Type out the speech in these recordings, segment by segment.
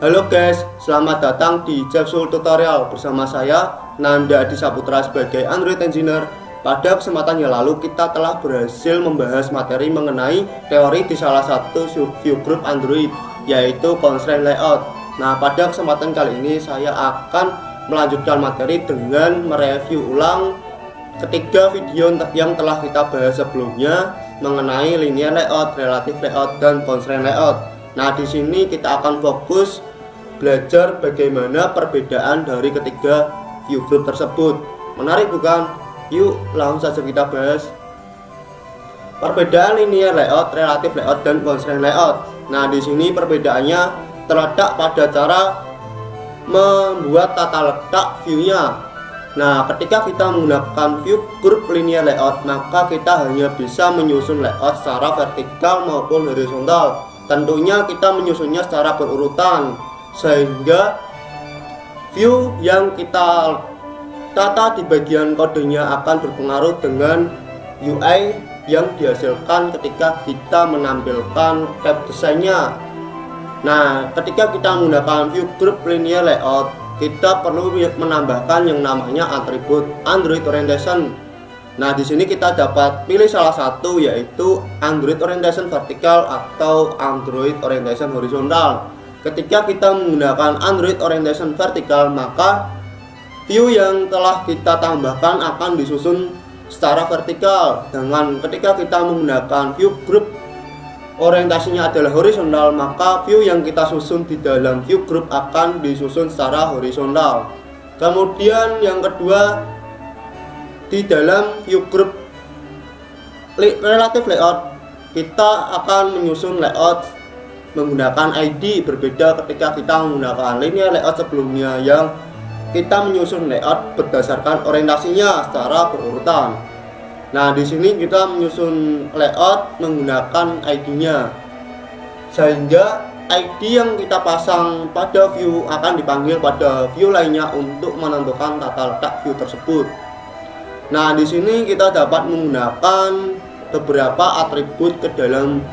Halo guys, selamat datang di Jepsul Tutorial bersama saya Nanda Adi Saputra sebagai Android Engineer. Pada kesempatan yang lalu kita telah berhasil membahas materi mengenai teori di salah satu view group Android, yaitu constraint layout. Nah, pada kesempatan kali ini saya akan melanjutkan materi dengan mereview ulang ketiga video yang telah kita bahas sebelumnya mengenai linear layout, relative layout, dan constraint layout. Nah, di sini kita akan fokus belajar bagaimana perbedaan dari ketiga view group tersebut. Menarik bukan? Yuk langsung saja kita bahas perbedaan linear layout, relative layout, dan constraint layout. Nah, di sini perbedaannya terletak pada cara membuat tata letak view-nya. Nah, ketika kita menggunakan view group linear layout, maka kita hanya bisa menyusun layout secara vertikal maupun horizontal. Tentunya kita menyusunnya secara berurutan, sehingga view yang kita tata di bagian kodenya akan berpengaruh dengan UI yang dihasilkan ketika kita menampilkan tab desainnya. Nah, ketika kita menggunakan view group linear layout, kita perlu menambahkan yang namanya atribut Android Orientation. Nah, di sini kita dapat pilih salah satu, yaitu Android Orientation Vertical atau Android Orientation Horizontal. Ketika kita menggunakan Android Orientation Vertical, maka view yang telah kita tambahkan akan disusun secara vertikal. Dengan ketika kita menggunakan view group orientasinya adalah horizontal, maka view yang kita susun di dalam view group akan disusun secara horizontal. Kemudian yang kedua, di dalam view group relative layout, kita akan menyusun layout menggunakan ID. Berbeda ketika kita menggunakan linear layout sebelumnya yang kita menyusun layout berdasarkan orientasinya secara berurutan. Nah, di sini kita menyusun layout menggunakan ID-nya, sehingga ID yang kita pasang pada view akan dipanggil pada view lainnya untuk menentukan tata letak view tersebut. Nah, di sini kita dapat menggunakan beberapa atribut ke dalam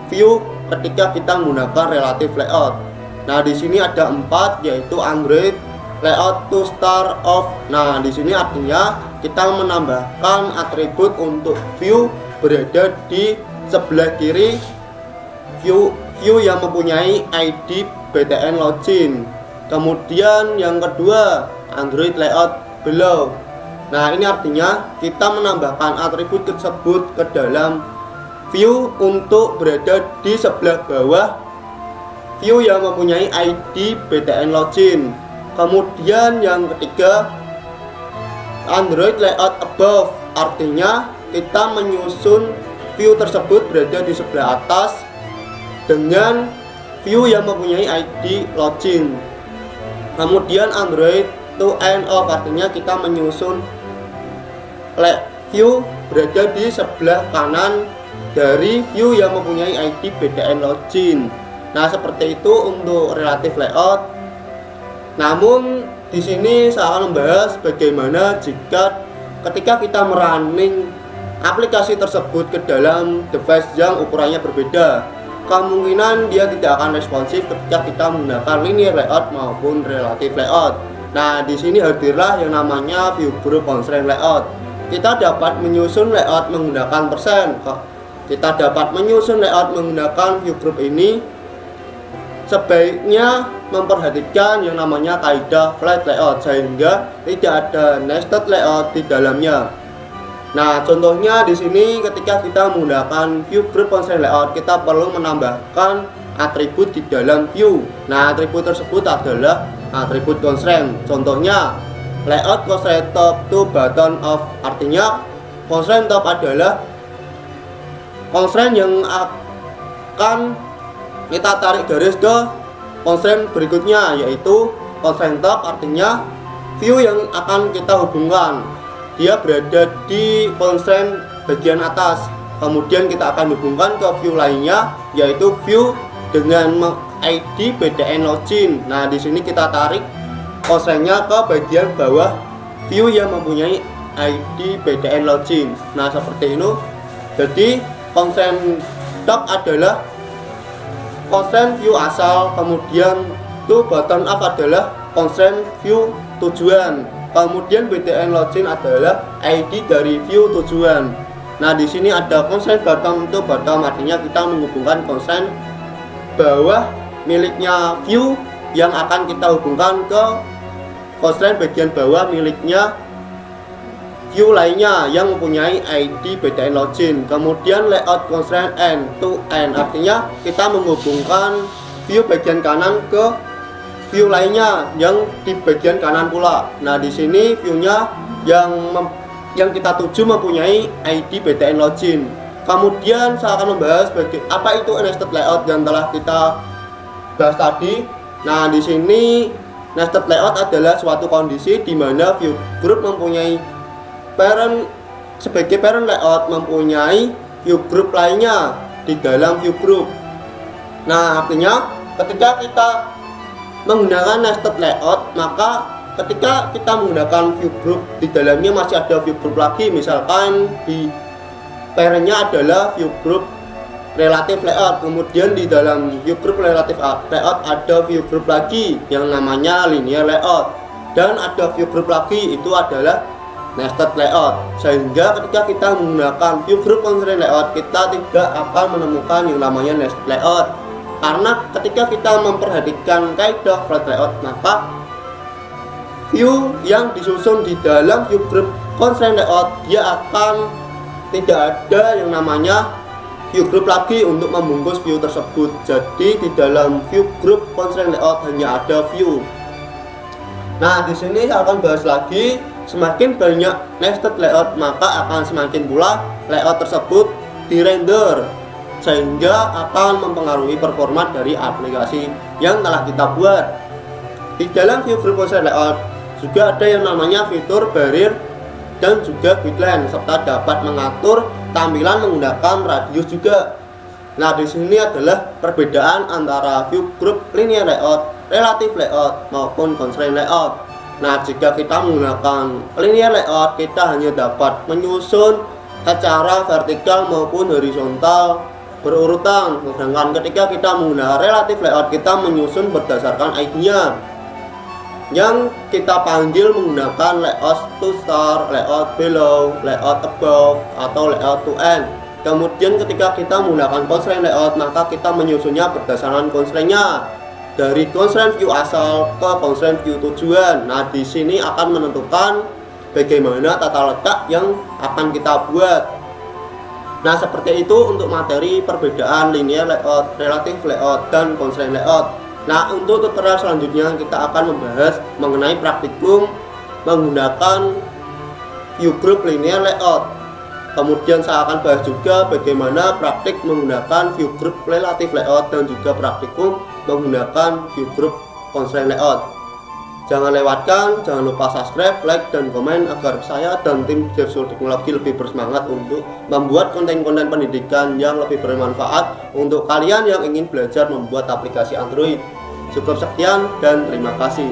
view ketika kita menggunakan relative layout. Nah, di sini ada 4, yaitu Android layout to start off. Nah, di sini artinya kita menambahkan atribut untuk view berada di sebelah kiri view yang mempunyai ID btn login. Kemudian yang kedua, Android layout below. Nah, ini artinya kita menambahkan atribut tersebut ke dalam view untuk berada di sebelah bawah view yang mempunyai ID btn login. Kemudian yang ketiga, Android layout above, artinya kita menyusun view tersebut berada di sebelah atas dengan view yang mempunyai ID login. Kemudian Android to end of, artinya kita menyusun view berada di sebelah kanan dari view yang mempunyai ID btn login. Nah, seperti itu untuk relative layout. Namun di sini saya akan membahas bagaimana jika ketika kita merunning aplikasi tersebut ke dalam device yang ukurannya berbeda. Kemungkinan dia tidak akan responsif ketika kita menggunakan linear layout maupun relative layout. Nah, di sini hadirlah yang namanya view group constraint layout. Kita dapat menyusun layout menggunakan persen. Kita dapat menyusun layout menggunakan view group ini. Sebaiknya memperhatikan yang namanya kaidah flat layout, sehingga tidak ada nested layout di dalamnya. Nah, contohnya di sini ketika kita menggunakan view group constraint layout, kita perlu menambahkan atribut di dalam view. Nah, atribut tersebut adalah atribut constraint. Contohnya layout constraint top to button off, artinya constraint top adalah constraint yang akan kita tarik garis ke constraint berikutnya, yaitu constraint top, artinya view yang akan kita hubungkan. Dia berada di constraint bagian atas. Kemudian kita akan hubungkan ke view lainnya, yaitu view dengan ID btn login. Nah, di sini kita tarik constraint-nya ke bagian bawah view yang mempunyai ID btn login. Nah, seperti itu. Jadi constraint top adalah constraint view asal, kemudian itu button up adalah constraint view tujuan. Kemudian BTN login adalah ID dari view tujuan. Nah, di sini ada constraint bottom, itu bottom artinya kita menghubungkan constraint bawah miliknya view yang akan kita hubungkan ke constraint bagian bawah miliknya view lainnya yang mempunyai ID BTN login. Kemudian layout constraint end to end artinya kita menghubungkan view bagian kanan ke view lainnya yang di bagian kanan pula. Nah, di sini view-nya yang kita tuju mempunyai ID BTN login. Kemudian saya akan membahas apa itu nested layout yang telah kita bahas tadi. Nah, di sini nested layout adalah suatu kondisi di mana view group mempunyai parent sebagai parent layout mempunyai view group lainnya di dalam view group. Nah, artinya ketika kita menggunakan nested layout, maka ketika kita menggunakan view group di dalamnya masih ada view group lagi, misalkan di parentnya adalah view group relative layout, kemudian di dalam view group relative layout ada view group lagi yang namanya linear layout, dan ada view group lagi itu adalah nested layout. Sehingga ketika kita menggunakan view group constraint layout, kita tidak akan menemukan yang namanya nested layout. Karena ketika kita memperhatikan kaidah flat layout, maka view yang disusun di dalam view group constraint layout dia akan tidak ada yang namanya view group lagi untuk membungkus view tersebut. Jadi di dalam view group constraint layout hanya ada view. Nah, di sini saya akan bahas lagi, semakin banyak nested layout maka akan semakin pula layout tersebut dirender, sehingga akan mempengaruhi performa dari aplikasi yang telah kita buat. Di dalam view group constraint layout juga ada yang namanya fitur barrier dan juga guideline, serta dapat mengatur tampilan menggunakan radius juga. Nah, di sini adalah perbedaan antara view group linear layout, relative layout maupun constraint layout. Nah, jika kita menggunakan linear layout, kita hanya dapat menyusun secara vertikal maupun horizontal berurutan. Sedangkan ketika kita menggunakan relative layout, kita menyusun berdasarkan ID-nya yang kita panggil menggunakan layout to start, layout below, layout above, atau layout to end. Kemudian ketika kita menggunakan constraint layout, maka kita menyusunnya berdasarkan constraint-nya dari constraint view asal ke constraint view tujuan. Nah, di sini akan menentukan bagaimana tata letak yang akan kita buat. Nah, seperti itu untuk materi perbedaan linear layout, relative layout, dan constraint layout. Nah, untuk tutorial selanjutnya kita akan membahas mengenai praktikum menggunakan view group linear layout. Kemudian saya akan bahas juga bagaimana praktik menggunakan view group relative layout dan juga praktikum menggunakan view group constraint layout. Jangan lewatkan, jangan lupa subscribe, like, dan komen agar saya dan tim Devsul Teknologi lebih bersemangat untuk membuat konten-konten pendidikan yang lebih bermanfaat untuk kalian yang ingin belajar membuat aplikasi Android. Cukup sekian dan terima kasih.